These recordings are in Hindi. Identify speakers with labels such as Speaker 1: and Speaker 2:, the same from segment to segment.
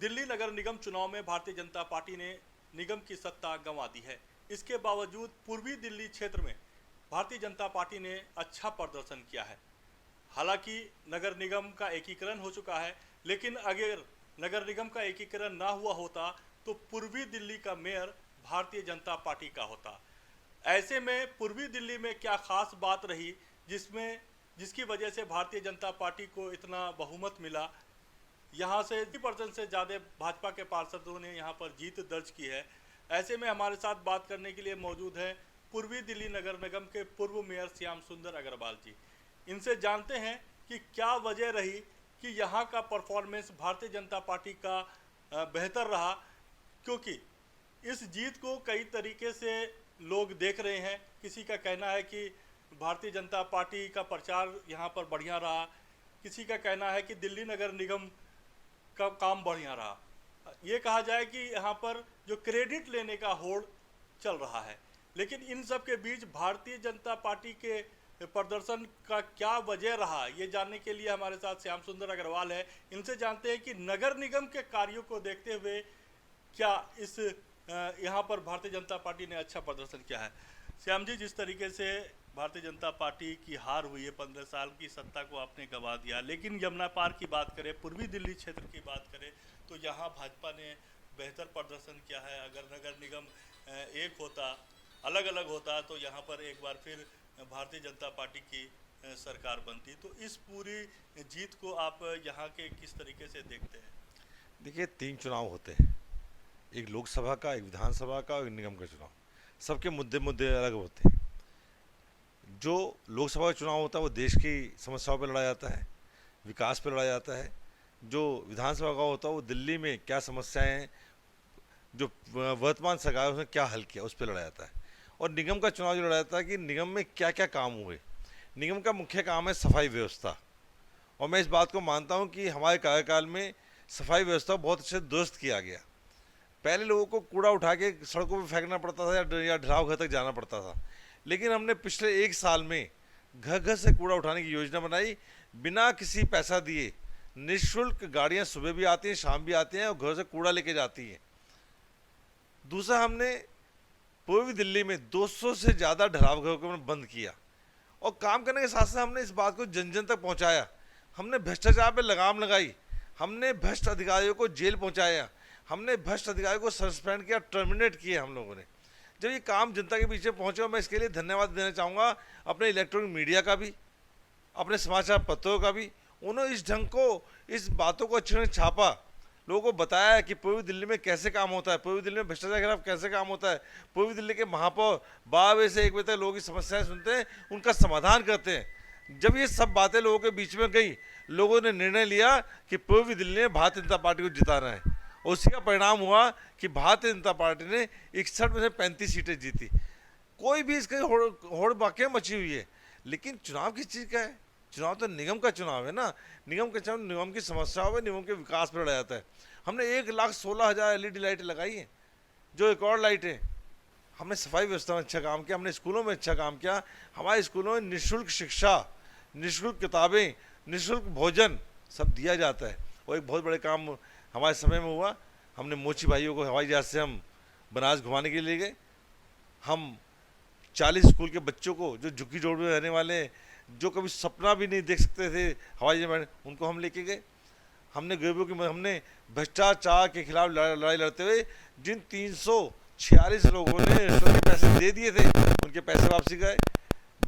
Speaker 1: दिल्ली नगर निगम चुनाव में भारतीय जनता पार्टी ने निगम की सत्ता गंवा दी है। इसके बावजूद पूर्वी दिल्ली क्षेत्र में भारतीय जनता पार्टी ने अच्छा प्रदर्शन किया है। हालांकि नगर निगम का एकीकरण हो चुका है, लेकिन अगर नगर निगम का एकीकरण ना हुआ होता तो पूर्वी दिल्ली का मेयर भारतीय जनता पार्टी का होता। ऐसे में पूर्वी दिल्ली में क्या खास बात रही जिसकी वजह से भारतीय जनता पार्टी को इतना बहुमत मिला। यहाँ से 80% से ज़्यादा भाजपा के पार्षदों ने यहाँ पर जीत दर्ज की है। ऐसे में हमारे साथ बात करने के लिए मौजूद है पूर्वी दिल्ली नगर निगम के पूर्व मेयर श्याम सुंदर अग्रवाल जी। इनसे जानते हैं कि क्या वजह रही कि यहाँ का परफॉर्मेंस भारतीय जनता पार्टी का बेहतर रहा, क्योंकि इस जीत को कई तरीके से लोग देख रहे हैं। किसी का कहना है कि भारतीय जनता पार्टी का प्रचार यहाँ पर बढ़िया रहा, किसी का कहना है कि दिल्ली नगर निगम का काम बढ़िया रहा। ये कहा जाए कि यहाँ पर जो क्रेडिट लेने का होड़ चल रहा है, लेकिन इन सब के बीच भारतीय जनता पार्टी के प्रदर्शन का क्या वजह रहा, ये जानने के लिए हमारे साथ श्याम सुंदर अग्रवाल है। इनसे जानते हैं कि नगर निगम के कार्यों को देखते हुए क्या इस यहाँ पर भारतीय जनता पार्टी ने अच्छा प्रदर्शन किया है। श्याम जी, जिस तरीके से भारतीय जनता पार्टी की हार हुई है, 15 साल की सत्ता को आपने गंवा दिया, लेकिन यमुना पार की बात करें, पूर्वी दिल्ली क्षेत्र की बात करें तो यहाँ भाजपा ने बेहतर प्रदर्शन किया है। अगर नगर निगम एक होता, अलग अलग होता, तो यहाँ पर एक बार फिर भारतीय जनता पार्टी की सरकार बनती। तो इस पूरी जीत को आप यहाँ के किस तरीके से देखते हैं?
Speaker 2: देखिए, 3 चुनाव होते हैं, एक लोकसभा का, एक विधानसभा का और एक निगम का चुनाव। सबके मुद्दे मुद्दे अलग होते हैं। जो लोकसभा का चुनाव होता है वो देश की समस्याओं पर लड़ा जाता है, विकास पर लड़ा जाता है। जो विधानसभा का होता है वो दिल्ली में क्या समस्याएं हैं, जो वर्तमान सरकार है उसने क्या हल किया, उस पर लड़ा जाता है। और निगम का चुनाव जो लड़ा जाता है कि निगम में क्या क्या काम हुए। निगम का मुख्य काम है सफाई व्यवस्था, और मैं इस बात को मानता हूँ कि हमारे कार्यकाल में सफाई व्यवस्था बहुत अच्छे दुरुस्त किया गया। पहले लोगों को कूड़ा उठा के सड़कों पर फेंकना पड़ता था या ढलाव घर तक जाना पड़ता था, लेकिन हमने पिछले 1 साल में घर घर से कूड़ा उठाने की योजना बनाई। बिना किसी पैसा दिए निःशुल्क गाड़ियां सुबह भी आती हैं, शाम भी आती हैं और घर से कूड़ा लेके जाती हैं। दूसरा, हमने पूर्वी दिल्ली में 200 से ज़्यादा ढलाव घरों को बंद किया, और काम करने के साथ साथ हमने इस बात को जन जन तक पहुंचाया। हमने भ्रष्टाचार पर लगाम लगाई, हमने भ्रष्ट अधिकारियों को जेल पहुंचाया, हमने भ्रष्ट अधिकारियों को सस्पेंड किया, टर्मिनेट किए हम लोगों ने। जब ये काम जनता के पीछे पहुंचे, मैं इसके लिए धन्यवाद देना चाहूँगा अपने इलेक्ट्रॉनिक मीडिया का भी, अपने समाचार पत्रों का भी। उन्होंने इस ढंग को, इस बातों को अच्छे से छापा, लोगों को बताया कि पूर्वी दिल्ली में कैसे काम होता है, पूर्वी दिल्ली में भ्रष्टाचार के खिलाफ कैसे काम होता है। पूर्वी दिल्ली के महापौर 12 बजे से 1 बजे तक लोगों की समस्याएं सुनते हैं, उनका समाधान करते हैं। जब ये सब बातें लोगों के बीच में गई, लोगों ने निर्णय लिया कि पूर्वी दिल्ली में भारतीय जनता पार्टी को जिताना है। उसी का परिणाम हुआ कि भारतीय जनता पार्टी ने 61 में से 35 सीटें जीती। कोई भी इसका होड़ बाकी मची हुई है, लेकिन चुनाव किस चीज़ का है? चुनाव तो निगम का चुनाव है ना। निगम का चुनाव निगम की समस्याओं में, निगम के विकास पर लड़ा जाता है। हमने 1,16,000 LED लाइटें लगाई हैं, जो एक और लाइटें। हमने सफाई व्यवस्था में अच्छा काम किया, हमने स्कूलों में अच्छा काम किया। हमारे स्कूलों में निःशुल्क शिक्षा, निःशुल्क किताबें, निःशुल्क भोजन सब दिया जाता है। और एक बहुत बड़े काम हमारे समय में हुआ, हमने मोची भाइयों को हवाई जहाज़ से हम बनारस घुमाने के लिए गए। हम 40 स्कूल के बच्चों को, जो झुग्गी झोपड़ी में रहने वाले हैं, जो कभी सपना भी नहीं देख सकते थे हवाई जहाज, उनको हम लेके गए। हमने गरीबों की, हमने भ्रष्टाचार के खिलाफ लड़ाई लड़ते हुए जिन 346 लोगों ने रिश्वत के पैसे दे दिए थे, उनके पैसे वापसी कराए।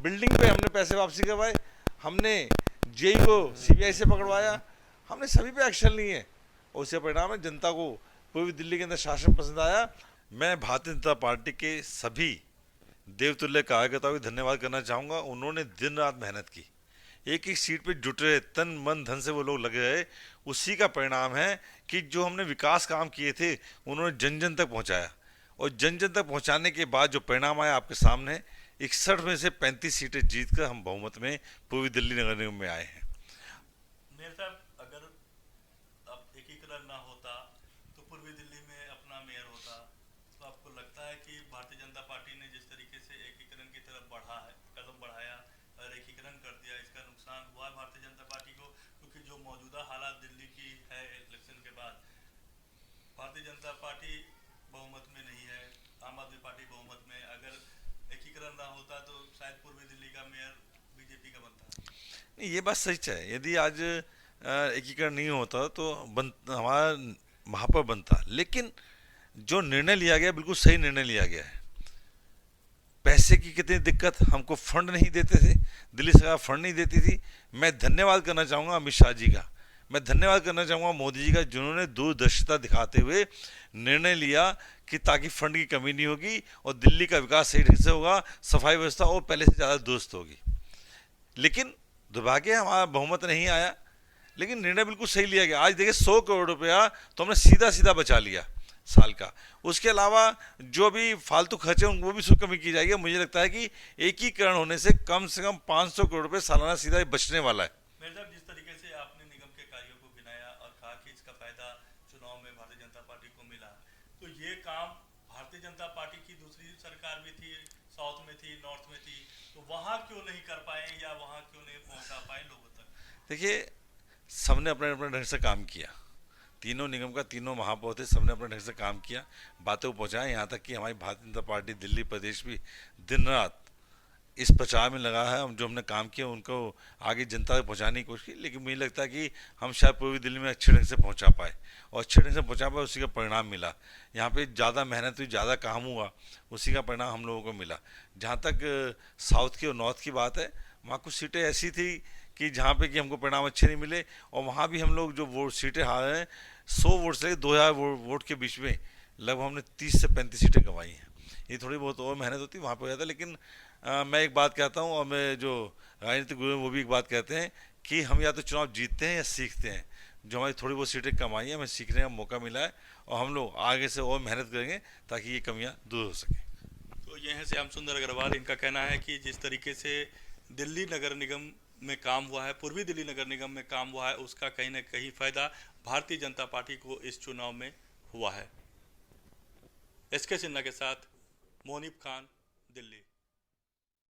Speaker 2: बिल्डिंग पे हमने पैसे वापसी करवाए। हमने जेई को CBI से पकड़वाया। हमने सभी पे एक्शन लिए हैं, और उससे परिणाम है जनता को पूर्वी दिल्ली के अंदर शासन पसंद आया। मैं भारतीय जनता पार्टी के सभी देवतुल्य कार्यकर्ताओं को धन्यवाद करना चाहूँगा। उन्होंने दिन रात मेहनत की, एक एक सीट पे जुटे रहे, तन मन धन से वो लोग लगे रहे। उसी का परिणाम है कि जो हमने विकास काम किए थे उन्होंने जन जन तक पहुंचाया, और जन जन तक पहुंचाने के बाद जो परिणाम आया आपके सामने, 61 में से 35 सीटें जीतकर हम बहुमत में पूर्वी दिल्ली नगर निगम में आए हैं।
Speaker 1: मेयर साहब, अगर अब एकीकरण ना होता तो पूर्वी दिल्ली में अपना मेयर होता, तो आपको लगता है कि भारतीय जनता पार्टी ने जिस तरीके से एकीकरण की तरफ बढ़ा है, कदम बढ़ाया और एकीकरण कर दिया, इसका नुकसान हुआ है भारतीय जनता पार्टी को? क्योंकि जो मौजूदा हालात दिल्ली की है इलेक्शन के बाद, भारतीय जनता पार्टी बहुमत में नहीं है, आम आदमी पार्टी बहुमत में, अगर एकीकरण ना होता तो शायद पूर्वी दिल्ली का मेयर बीजेपी का बनता।
Speaker 2: नहीं, ये बात सच है। यदि आज एकीकरण नहीं होता तो हमारा वहाँ पर बनता, लेकिन जो निर्णय लिया गया बिल्कुल सही निर्णय लिया गया है। पैसे की कितनी दिक्कत, हमको फंड नहीं देते थे, दिल्ली सरकार फंड नहीं देती थी। मैं धन्यवाद करना चाहूँगा अमित शाह जी का, मैं धन्यवाद करना चाहूँगा मोदी जी का, जिन्होंने दूरदर्शिता दिखाते हुए निर्णय लिया कि ताकि फंड की कमी नहीं होगी और दिल्ली का विकास सही ढंग से होगा, सफाई व्यवस्था और पहले से ज़्यादा दुरुस्त होगी। लेकिन दुर्भाग्य हमारा बहुमत नहीं आया, लेकिन निर्णय बिल्कुल सही लिया गया। आज देखिए 100 करोड़ रुपया तो हमने सीधा सीधा बचा लिया साल का। उसके अलावा जो भी फालतू खर्चे हैं वो भी उसमें कमी की जाएगी। मुझे लगता है कि एकीकरण होने से कम 500 करोड़ रुपये सालाना सीधा बचने वाला है।
Speaker 1: मेरे साहब, जिस तरीके से आपने निगम के कार्यों को गिनाया और कहा कि इसका फायदा चुनाव में भारतीय जनता पार्टी को मिला, तो ये काम भारतीय जनता पार्टी की दूसरी सरकार भी थी, साउथ में थी, नॉर्थ में थी, तो वहाँ क्यों नहीं कर पाए या वहाँ क्यों नहीं पहुँचा पाए लोगों तक?
Speaker 2: देखिए, सबने अपने अपने ढंग से काम किया। तीनों निगम का तीनों महापौर थे, सबने अपने ढंग से काम किया, बातों को पहुँचाया। यहाँ तक कि हमारी भारतीय जनता पार्टी दिल्ली प्रदेश भी दिन रात इस प्रचार में लगा है। हम जो हमने काम किया उनको आगे जनता तक पहुँचाने की कोशिश की, लेकिन मुझे लगता है कि हम शायद पूर्वी दिल्ली में अच्छे ढंग से पहुँचा पाए, और अच्छे ढंग से पहुँचा पाए, उसी का परिणाम मिला। यहाँ पे ज़्यादा मेहनत हुई, ज़्यादा काम हुआ, उसी का परिणाम हम लोगों को मिला। जहाँ तक साउथ की और नॉर्थ की बात है, वहाँ कुछ सीटें ऐसी थी कि जहाँ पे कि हमको परिणाम अच्छे नहीं मिले, और वहाँ भी हम लोग जो वोट सीटें हारे हैं, 100 वोट से 2000 वोट के बीच में लगभग हमने 30 से 35 सीटें गंवाई हैं। ये थोड़ी बहुत और मेहनत होती वहाँ पर हो जाता, लेकिन मैं एक बात कहता हूँ, और मैं जो राजनीतिक गुरु हैं वो भी एक बात कहते हैं कि हम या तो चुनाव जीतते हैं या सीखते हैं। जो हमारी थोड़ी बहुत सीटें कम आई हैं, हमें सीखने का मौका मिला है, और हम लोग आगे से और मेहनत करेंगे ताकि ये कमियाँ दूर हो सकें।
Speaker 1: तो ये हैं श्याम सुंदर अग्रवाल। इनका कहना है कि जिस तरीके से दिल्ली नगर निगम में काम हुआ है, पूर्वी दिल्ली नगर निगम में काम हुआ है, उसका कहीं ना कहीं फायदा भारतीय जनता पार्टी को इस चुनाव में हुआ है। एसके सिन्हा के साथ मोनिब खान, दिल्ली।